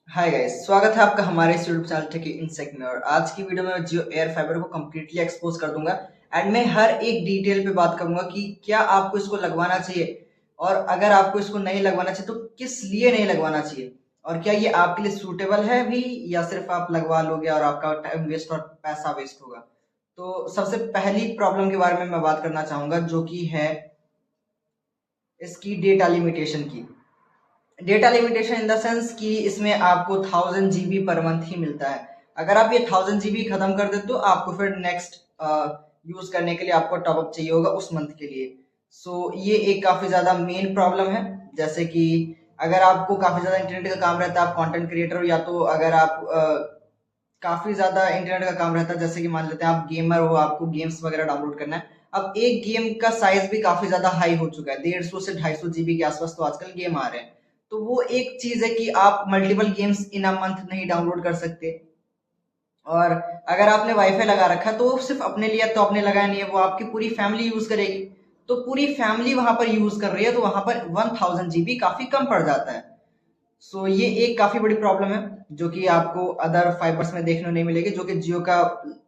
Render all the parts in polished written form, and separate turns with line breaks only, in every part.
Hi guys, स्वागत है आपका हमारे इस यूट्यूब चैनल टेक इनसेक में। और आज की वीडियो में जियो एयर फाइबर को कम्प्लीटली एक्सपोज कर दूंगा एंड मैं हर एक डिटेल पे बात करूंगा कि क्या आपको इसको लगवाना चाहिए और अगर आपको इसको नहीं लगवाना चाहिए तो किस लिए नहीं लगवाना चाहिए और क्या ये आपके लिए सूटेबल है भी या सिर्फ आप लगवा लोगे और आपका टाइम वेस्ट और पैसा वेस्ट होगा। तो सबसे पहली प्रॉब्लम के बारे में मैं बात करना चाहूंगा जो कि है इसकी डेटा लिमिटेशन की। Data limitation in the sense कि इसमें आपको 1000 GB पर मंथ ही मिलता है। अगर आप ये 1000 GB खत्म कर देते तो आपको फिर नेक्स्ट यूज करने के लिए आपको टॉपअप चाहिए होगा उस मंथ के लिए। सो ये एक काफी ज्यादा मेन प्रॉब्लम है। जैसे कि अगर आपको काफी ज्यादा इंटरनेट का काम रहता है, आप कंटेंट क्रिएटर हो, या तो अगर आप काफी ज्यादा इंटरनेट का काम रहता है, जैसे कि मान लेते हैं आप गेमर हो, आपको गेम्स वगैरह डाउनलोड करना है। अब एक गेम का साइज भी काफी ज्यादा हाई हो चुका है, 150 से 250 GB के आसपास तो आजकल गेम आ रहे हैं। तो वो एक चीज है कि आप multiple games in a month नहीं डाउनलोड कर सकते। और अगर आपने वाईफाई लगा रखा है तो वो सिर्फ अपने लिए तो आपने लगाया नहीं है, वो आपकी पूरी फैमिली यूज करेगी। तो पूरी फैमिली वहां पर यूज कर रही है तो वहां पर 1000 GB काफी कम पड़ जाता है। सो ये एक काफी बड़ी प्रॉब्लम है जो कि आपको अदर फाइबर्स में देखने को नहीं मिलेगी, जो कि जियो का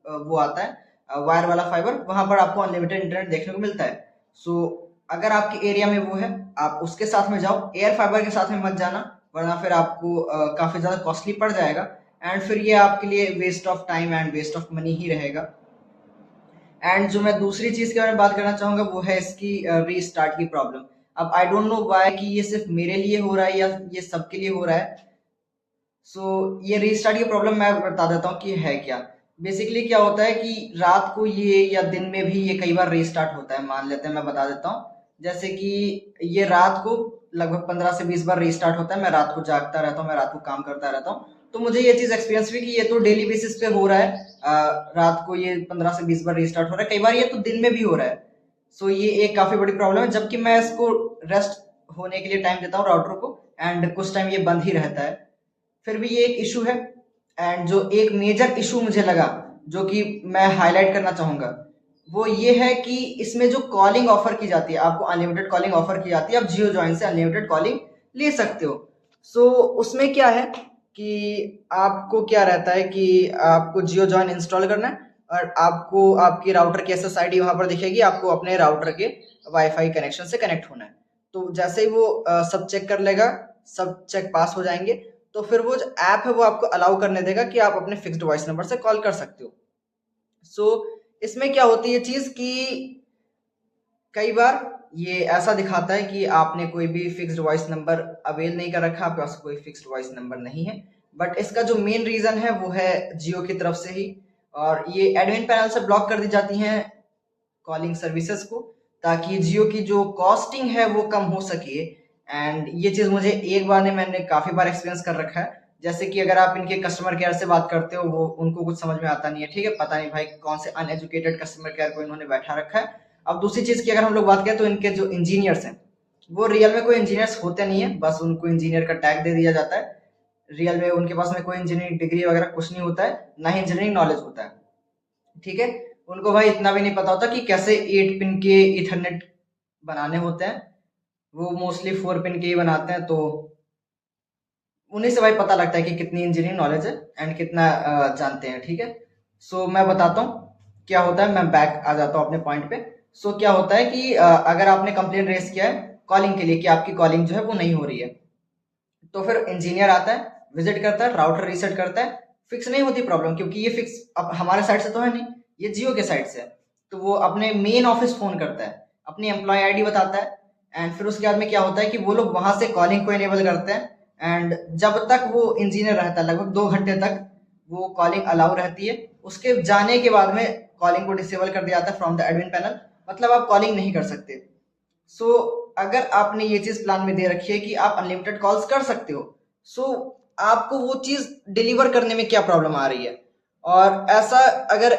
वो आता है वायर वाला फाइबर, वहां पर आपको अनलिमिटेड इंटरनेट देखने को मिलता है। सो अगर आपके एरिया में वो है, आप उसके साथ में जाओ, एयर फाइबर के साथ में मत जाना, वरना फिर आपको काफी ज्यादा कॉस्टली पड़ जाएगा एंड फिर ये आपके लिए waste of time and waste of money ही रहेगा। एंड जो मैं दूसरी चीज के बारे में बात करना चाहूंगा वो है इसकी रीस्टार्ट की प्रॉब्लम। अब आई डोंट नो व्हाई कि ये सिर्फ मेरे लिए हो रहा है या ये सबके लिए हो रहा है। ये रीस्टार्ट की प्रॉब्लम मैं बता देता हूँ कि है क्या। बेसिकली क्या होता है कि रात को ये या दिन में भी ये कई बार रीस्टार्ट होता है, मान लेते हैं, मैं बता देता हूँ। जैसे कि ये रात को लगभग 15 से 20 बार रीस्टार्ट होता है। मैं रात को जागता रहता हूँ, मैं रात को काम करता रहता हूँ, तो मुझे ये चीज एक्सपीरियंस हुई कि ये तो डेली बेसिस पे हो रहा है। रात को ये 15 से 20 बार रीस्टार्ट हो रहा है, कई बार ये तो दिन में भी हो रहा है। ये एक काफी बड़ी प्रॉब्लम है, जबकि मैं इसको रेस्ट होने के लिए टाइम देता हूँ राउटर को एंड कुछ टाइम ये बंद ही रहता है, फिर भी ये एक इशू है। एंड जो एक मेजर इशू मुझे लगा जो कि मैं हाईलाइट करना चाहूंगा वो ये है कि इसमें जो कॉलिंग ऑफर की जाती है, आपको अनलिमिटेड कॉलिंग ऑफर की जाती है, आप जियो जॉइन से अनलिमिटेड कॉलिंग ले सकते हो। उसमें क्या है कि आपको क्या रहता है कि आपको जियो जॉइन इंस्टॉल करना है और आपको आपकी राउटर की एसएसआईडी वहां पर दिखेगी, आपको अपने राउटर के वाईफाई कनेक्शन से कनेक्ट होना है। तो जैसे ही वो सब चेक कर लेगा, सब चेक पास हो जाएंगे, तो फिर वो जो ऐप है वो आपको अलाउ करने देगा कि आप अपने फिक्स्ड वॉइस नंबर से कॉल कर सकते हो। इसमें क्या होती है चीज कि कई बार ये ऐसा दिखाता है कि आपने कोई भी फिक्स्ड वॉइस नंबर अवेल नहीं कर रखा, आपके पास कोई फिक्स्ड वॉइस नंबर नहीं है। बट इसका जो मेन रीजन है वो है जियो की तरफ से ही, और ये एडमिन पैनल से ब्लॉक कर दी जाती हैं कॉलिंग सर्विसेज को, ताकि जियो की जो कॉस्टिंग है वो कम हो सके। एंड ये चीज मुझे एक बार नहीं, मैंने काफी बार एक्सपीरियंस कर रखा है। जैसे कि अगर आप इनके कस्टमर केयर से बात करते हो, वो उनको कुछ समझ में आता नहीं है, ठीक है, पता नहीं भाई कौन से अनएजुकेटेड कस्टमर केयर को इन्होंने बैठा रखा है। अब दूसरी चीज की अगर हम लोग बात करें तो इनके जो इंजीनियर्स हैं वो रियल में कोई इंजीनियर्स होते नहीं है, बस उनको इंजीनियर का टैग दे दिया जाता है। रियल में उनके पास में कोई इंजीनियरिंग डिग्री वगैरह कुछ नहीं होता है, ना ही इंजीनियरिंग नॉलेज होता है, ठीक है। उनको भाई इतना भी नहीं पता होता कि कैसे 8 पिन के इथरनेट बनाने होते हैं, वो मोस्टली 4 पिन के ही बनाते हैं। तो उन्हीं से भाई पता लगता है कि कितनी इंजीनियरिंग नॉलेज है एंड कितना जानते हैं, ठीक है। मैं बताता हूँ क्या होता है, मैं बैक आ जाता हूँ अपने पॉइंट पे। क्या होता है कि अगर आपने कंप्लेन रेस किया है कॉलिंग के लिए कि आपकी कॉलिंग जो है वो नहीं हो रही है, तो फिर इंजीनियर आता है, विजिट करता है, राउटर रीसेट करता है। फिक्स नहीं होती प्रॉब्लम, क्योंकि ये फिक्स अब हमारे साइड से तो है नहीं, ये जियो के साइड से है। तो वो अपने मेन ऑफिस फोन करता है, अपनी एम्प्लॉय आईडी बताता है एंड फिर उसके बाद में क्या होता है कि वो लोग वहां से कॉलिंग को इनेबल करते हैं। एंड जब तक वो इंजीनियर रहता है, लगभग 2 घंटे तक वो कॉलिंग अलाउ रहती है। उसके जाने के बाद में कॉलिंग को डिसेबल कर दिया जाता है फ्रॉम द एडमिन पैनल, मतलब आप कॉलिंग नहीं कर सकते। सो अगर आपने ये चीज प्लान में दे रखी है कि आप अनलिमिटेड कॉल्स कर सकते हो, सो आपको वो चीज डिलीवर करने में क्या प्रॉब्लम आ रही है। और ऐसा अगर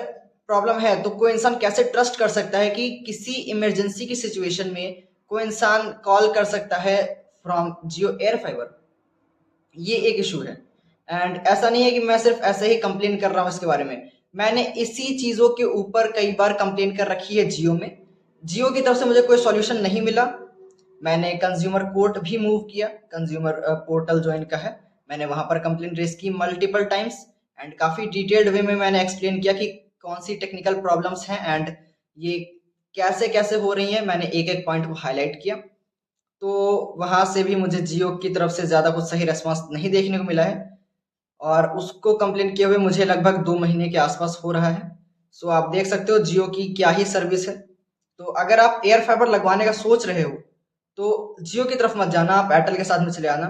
प्रॉब्लम है तो कोई इंसान कैसे ट्रस्ट कर सकता है कि किसी इमरजेंसी की सिचुएशन में कोई इंसान कॉल कर सकता है फ्रॉम जियो एयर फाइबर। ये एक इशू है। एंड ऐसा नहीं है कि मैं सिर्फ ऐसे ही कंप्लेन कर रहा हूँ इसके बारे में, मैंने इसी चीजों के ऊपर कई बार कंप्लेन कर रखी है जियो में। जियो की तरफ से मुझे कोई सॉल्यूशन नहीं मिला। मैंने कंज्यूमर कोर्ट भी मूव किया, कंज्यूमर पोर्टल जो इनका है, मैंने वहाँ पर कंप्लेन रेज की मल्टीपल टाइम्स एंड काफ़ी डिटेल्ड वे में मैंने एक्सप्लेन किया कि कौन सी टेक्निकल प्रॉब्लम्स हैं एंड ये कैसे कैसे हो रही हैं। मैंने एक एक पॉइंट को हाईलाइट किया। तो वहाँ से भी मुझे जियो की तरफ से ज़्यादा कुछ सही रिस्पॉन्स नहीं देखने को मिला है और उसको कंप्लेन किए हुए मुझे लगभग 2 महीने के आसपास हो रहा है। सो आप देख सकते हो जियो की क्या ही सर्विस है। तो अगर आप एयर फाइबर लगवाने का सोच रहे हो तो जियो की तरफ मत जाना, आप एयरटेल के साथ में चले आना।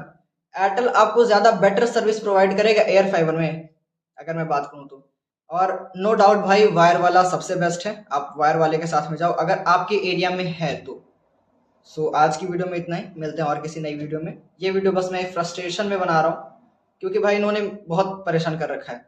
एयरटेल आपको ज़्यादा बेटर सर्विस प्रोवाइड करेगा एयर फाइबर में, अगर मैं बात करूँ तो। और नो डाउट भाई वायर वाला सबसे बेस्ट है, आप वायर वाले के साथ में जाओ अगर आपके एरिया में है तो। सो आज की वीडियो में इतना ही, मिलते हैं और किसी नई वीडियो में। ये वीडियो बस मैं फ्रस्ट्रेशन में बना रहा हूँ क्योंकि भाई इन्होंने बहुत परेशान कर रखा है।